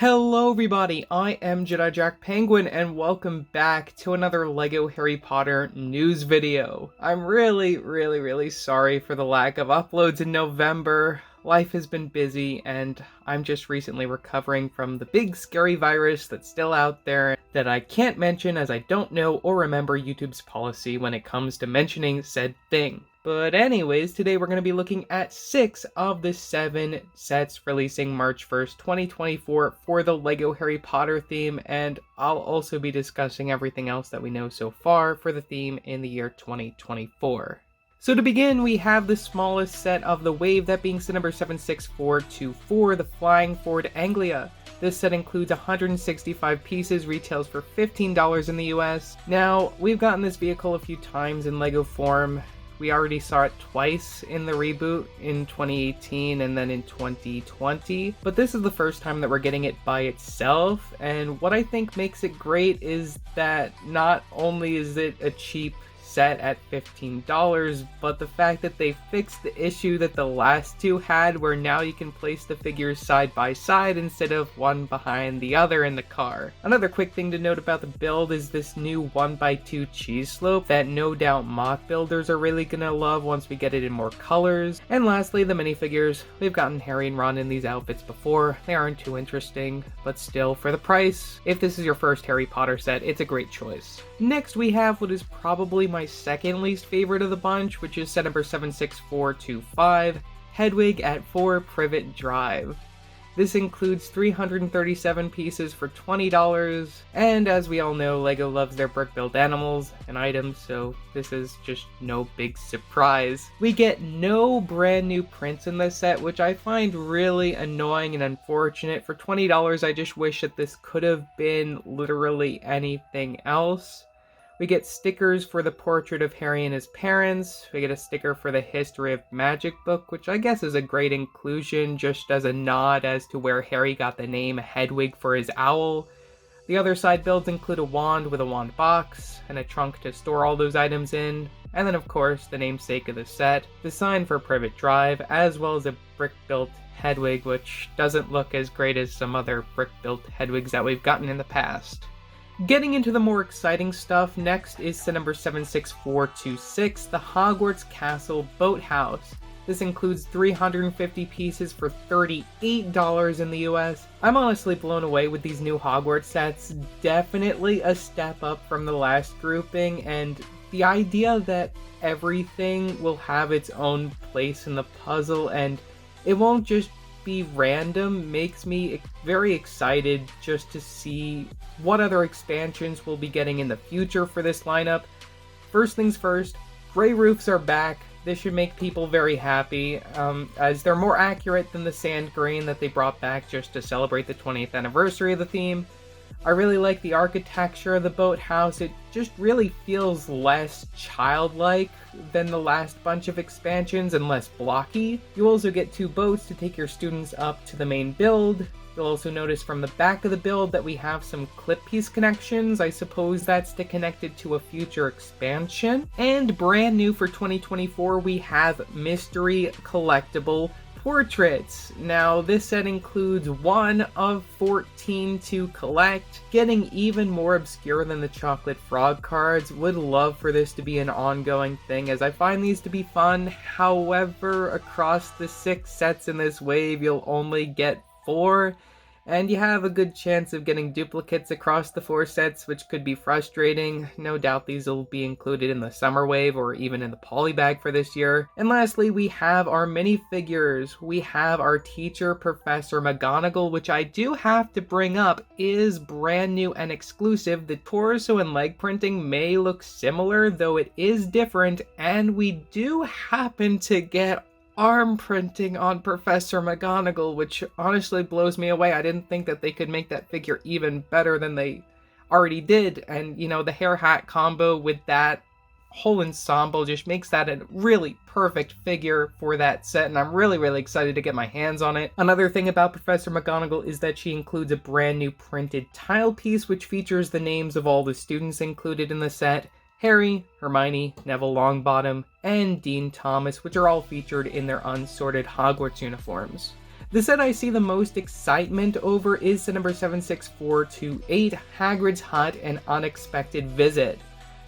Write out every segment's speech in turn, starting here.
Hello everybody, I am Jedi JAC Penguin and welcome back to another LEGO Harry Potter news video. I'm really sorry for the lack of uploads in November. Life has been busy and I'm just recently recovering from the big scary virus that's still out there that I can't mention as I don't know or remember YouTube's policy when it comes to mentioning said thing. But anyways, today we're going to be looking at 6 of the 7 sets releasing March 1st, 2024 for the LEGO Harry Potter theme, and I'll also be discussing everything else that we know so far for the theme in the year 2024. So to begin, we have the smallest set of the wave, that being set number 76424, the Flying Ford Anglia. This set includes 165 pieces, retails for $15 in the US. Now, we've gotten this vehicle a few times in LEGO form. We already saw it twice in the reboot in 2018 and then in 2020, but this is the first time that we're getting it by itself, and what I think makes it great is that not only is it a cheap set at $15, but the fact that they fixed the issue that the last two had, where now you can place the figures side by side instead of one behind the other in the car. Another quick thing to note about the build is this new 1x2 cheese slope that no doubt mock builders are really gonna love once we get it in more colors. And lastly, the minifigures. We've gotten Harry and Ron in these outfits before. They aren't too interesting, but still, for the price, if this is your first Harry Potter set, it's a great choice. Next, we have what is probably my second least favorite of the bunch, which is set number 76425, Hedwig at 4 Privet Drive. This includes 337 pieces for $20, and as we all know, LEGO loves their brick-built animals and items, so this is just no big surprise. We get no brand new prints in this set, which I find really annoying and unfortunate. For $20, I just wish that this could have been literally anything else. We get stickers for the portrait of Harry and his parents. We get a sticker for the History of Magic book, which I guess is a great inclusion just as a nod as to where Harry got the name Hedwig for his owl. The other side builds include a wand with a wand box, and a trunk to store all those items in, and then of course the namesake of the set, the sign for Privet Drive, as well as a brick-built Hedwig, which doesn't look as great as some other brick-built Hedwigs that we've gotten in the past. Getting into the more exciting stuff, next is set number 76426, the Hogwarts Castle Boathouse. This includes 350 pieces for $38 in the US. I'm honestly blown away with these new Hogwarts sets. Definitely a step up from the last grouping, and the idea that everything will have its own place in the puzzle and it won't just be random makes me very excited just to see what other expansions we'll be getting in the future for this lineup. First things first, gray roofs are back. This should make people very happy, as they're more accurate than the sand green that they brought back just to celebrate the 20th anniversary of the theme. I really like the architecture of the boathouse. It just really feels less childlike than the last bunch of expansions and less blocky. You also get 2 boats to take your students up to the main build. You'll also notice from the back of the build that we have some clip piece connections. I suppose that's to connect it to a future expansion. And brand new for 2024, we have mystery collectible portraits. Now, this set includes 1 of 14 to collect. Getting even more obscure than the chocolate frog cards. Would love for this to be an ongoing thing, as I find these to be fun. However, across the 6 sets in this wave, you'll only get 4, and you have a good chance of getting duplicates across the 4 sets, which could be frustrating. No doubt these will be included in the summer wave or even in the polybag for this year. And lastly, we have our minifigures. We have our teacher, Professor McGonagall, which I do have to bring up is brand new and exclusive. The torso and leg printing may look similar, though it is different, and we do happen to get arm printing on Professor McGonagall, which honestly blows me away. I didn't think that they could make that figure even better than they already did, and you know, the hair hat combo with that whole ensemble just makes that a really perfect figure for that set, and I'm really excited to get my hands on it. Another thing about Professor McGonagall is that she includes a brand new printed tile piece which features the names of all the students included in the set, Harry, Hermione, Neville Longbottom, and Dean Thomas, which are all featured in their unsorted Hogwarts uniforms. The set I see the most excitement over is set number 76428, Hagrid's Hut, An Unexpected Visit.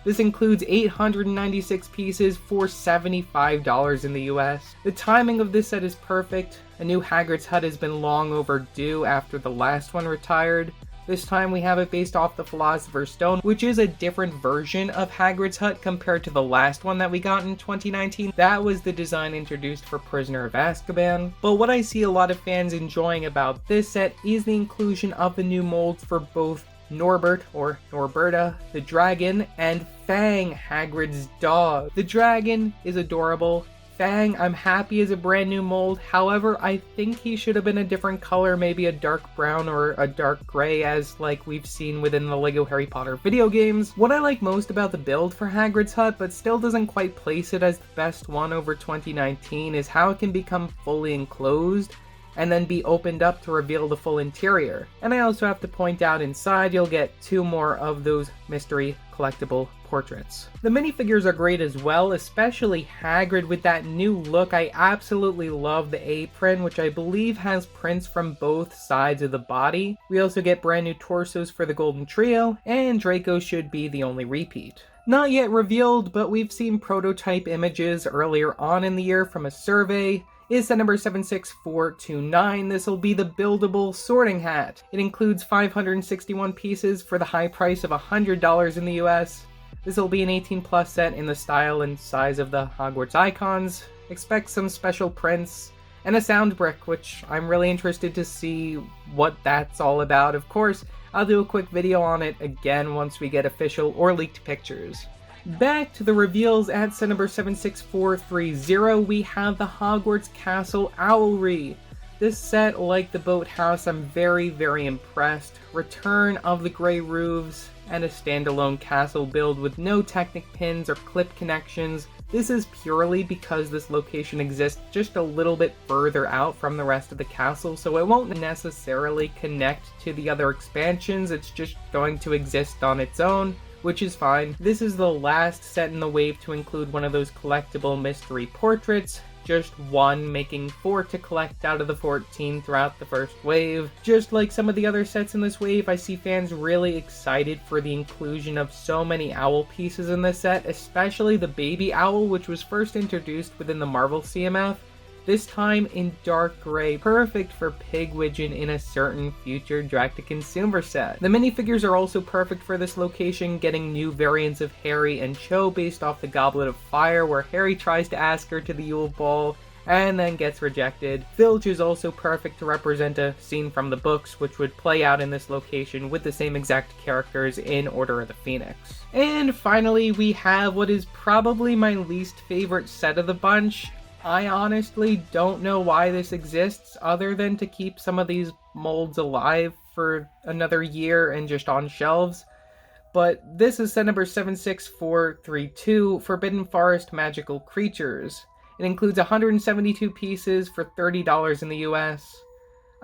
This includes 896 pieces for $75 in the US. The timing of this set is perfect. A new Hagrid's Hut has been long overdue after the last one retired. This time we have it based off the Philosopher's Stone, which is a different version of Hagrid's Hut compared to the last one that we got in 2019. That was the design introduced for Prisoner of Azkaban. But what I see a lot of fans enjoying about this set is the inclusion of the new molds for both Norbert, or Norberta, the dragon, and Fang, Hagrid's dog. The dragon is adorable. Fang, I'm happy as a brand new mold. However, I think he should have been a different color, maybe a dark brown or a dark gray, as like we've seen within the LEGO Harry Potter video games. What I like most about the build for Hagrid's Hut, but still doesn't quite place it as the best one over 2019, is how it can become fully enclosed and then be opened up to reveal the full interior. And I also have to point out inside you'll get 2 more of those mystery collectible portraits. The minifigures are great as well, especially Hagrid with that new look. I absolutely love the apron, which I believe has prints from both sides of the body. We also get brand new torsos for the Golden Trio, and Draco should be the only repeat. Not yet revealed, but we've seen prototype images earlier on in the year from a survey. Is set number 76429. This will be the buildable sorting hat. It includes 561 pieces for the high price of $100 in the US. This will be an 18+ set in the style and size of the Hogwarts icons. Expect some special prints and a sound brick, which I'm really interested to see what that's all about. Of course, I'll do a quick video on it again once we get official or leaked pictures. Back to the reveals at set number 76430, we have the Hogwarts Castle Owlery. This set, like the Boathouse, I'm very, very impressed. Return of the grey roofs and a standalone castle build with no Technic pins or clip connections. This is purely because this location exists just a little bit further out from the rest of the castle, so it won't necessarily connect to the other expansions. It's just going to exist on its own, which is fine. This is the last set in the wave to include one of those collectible mystery portraits. Just one, making 4 to collect out of the 14 throughout the first wave. Just like some of the other sets in this wave, I see fans really excited for the inclusion of so many owl pieces in this set, especially the baby owl, which was first introduced within the Marvel CMF. This time in dark gray, perfect for Pigwidgeon in a certain future direct-to-consumer set. The minifigures are also perfect for this location, getting new variants of Harry and Cho based off the Goblet of Fire, where Harry tries to ask her to the Yule Ball and then gets rejected. Filch is also perfect to represent a scene from the books, which would play out in this location with the same exact characters in Order of the Phoenix. And finally, we have what is probably my least favorite set of the bunch. I honestly don't know why this exists other than to keep some of these molds alive for another year and just on shelves. But this is set number 76432, Forbidden Forest Magical Creatures. It includes 172 pieces for $30 in the US.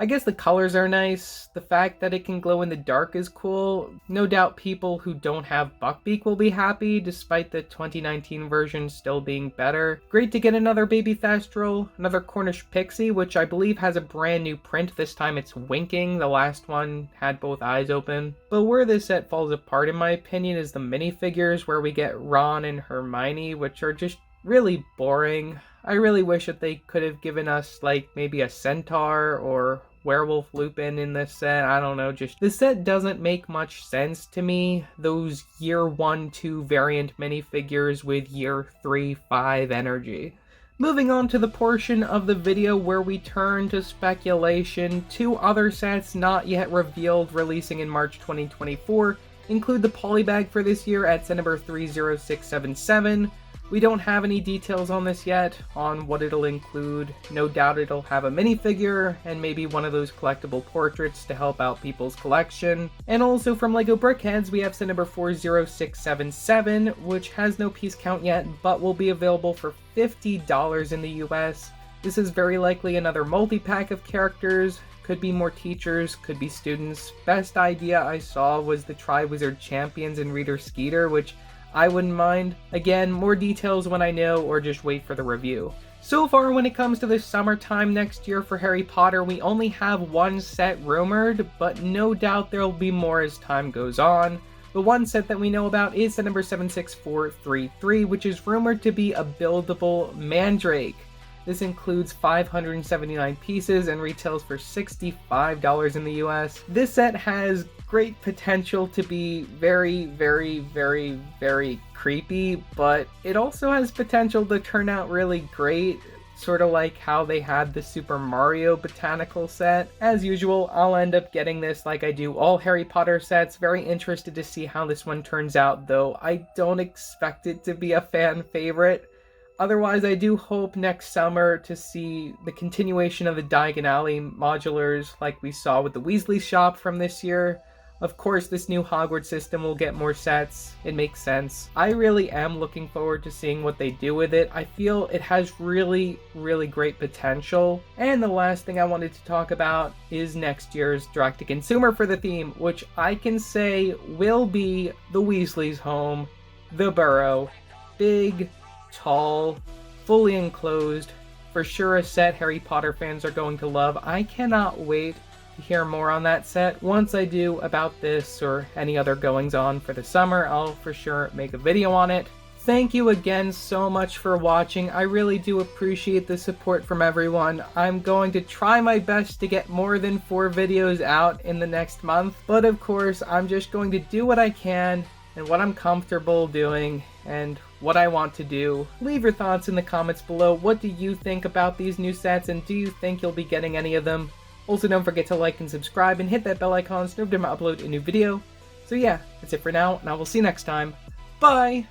I guess the colors are nice. The fact that it can glow in the dark is cool. No doubt people who don't have Buckbeak will be happy, despite the 2019 version still being better. Great to get another baby Thastral, another Cornish Pixie, which I believe has a brand new print. This time it's winking. The last one had both eyes open. But where this set falls apart in my opinion is the minifigures, where we get Ron and Hermione, which are just really boring. I really wish that they could have given us like maybe a Centaur or Werewolf Lupin in this set. I don't know, just the set doesn't make much sense to me. Those year 1-2 variant minifigures with year 3-5 energy. Moving on to the portion of the video where we turn to speculation. 2 other sets not yet revealed releasing in March 2024 include the Polybag for this year at set number 30677. We don't have any details on this yet, on what it'll include. No doubt it'll have a minifigure, and maybe one of those collectible portraits to help out people's collection. And also from LEGO Brickheads, we have set number 40677, which has no piece count yet, but will be available for $50 in the US. This is very likely another multi-pack of characters. Could be more teachers, could be students. Best idea I saw was the Triwizard Champions and Reader Skeeter, which I wouldn't mind. Again, more details when I know, or just wait for the review. So far, when it comes to the summertime next year for Harry Potter, we only have one set rumored, but no doubt there'll be more as time goes on. The one set that we know about is the number 76433, which is rumored to be a buildable Mandrake. This includes 579 pieces and retails for $65 in the US. This set has great potential to be very, very, very, very creepy, but it also has potential to turn out really great, sort of like how they had the Super Mario Botanical set. As usual, I'll end up getting this like I do all Harry Potter sets. Very interested to see how this one turns out, though I don't expect it to be a fan favorite. Otherwise, I do hope next summer to see the continuation of the Diagon Alley modulars like we saw with the Weasley shop from this year. Of course, this new Hogwarts system will get more sets. It makes sense. I really am looking forward to seeing what they do with it. I feel it has really, really great potential. And the last thing I wanted to talk about is next year's direct-to-consumer for the theme, which I can say will be the Weasley's home, the Burrow. Big, tall, fully enclosed, for sure a set Harry Potter fans are going to love. I cannot wait to hear more on that set. Once I do about this or any other goings on for the summer, I'll for sure make a video on it. Thank you again so much for watching. I really do appreciate the support from everyone. I'm going to try my best to get more than 4 videos out in the next month, but of course I'm just going to do what I can and what I'm comfortable doing and what I want to do. Leave your thoughts in the comments below. What do you think about these new sets, and do you think you'll be getting any of them? Also, don't forget to like and subscribe and hit that bell icon so every time I upload a new video. So yeah, that's it for now, and I will see you next time. Bye!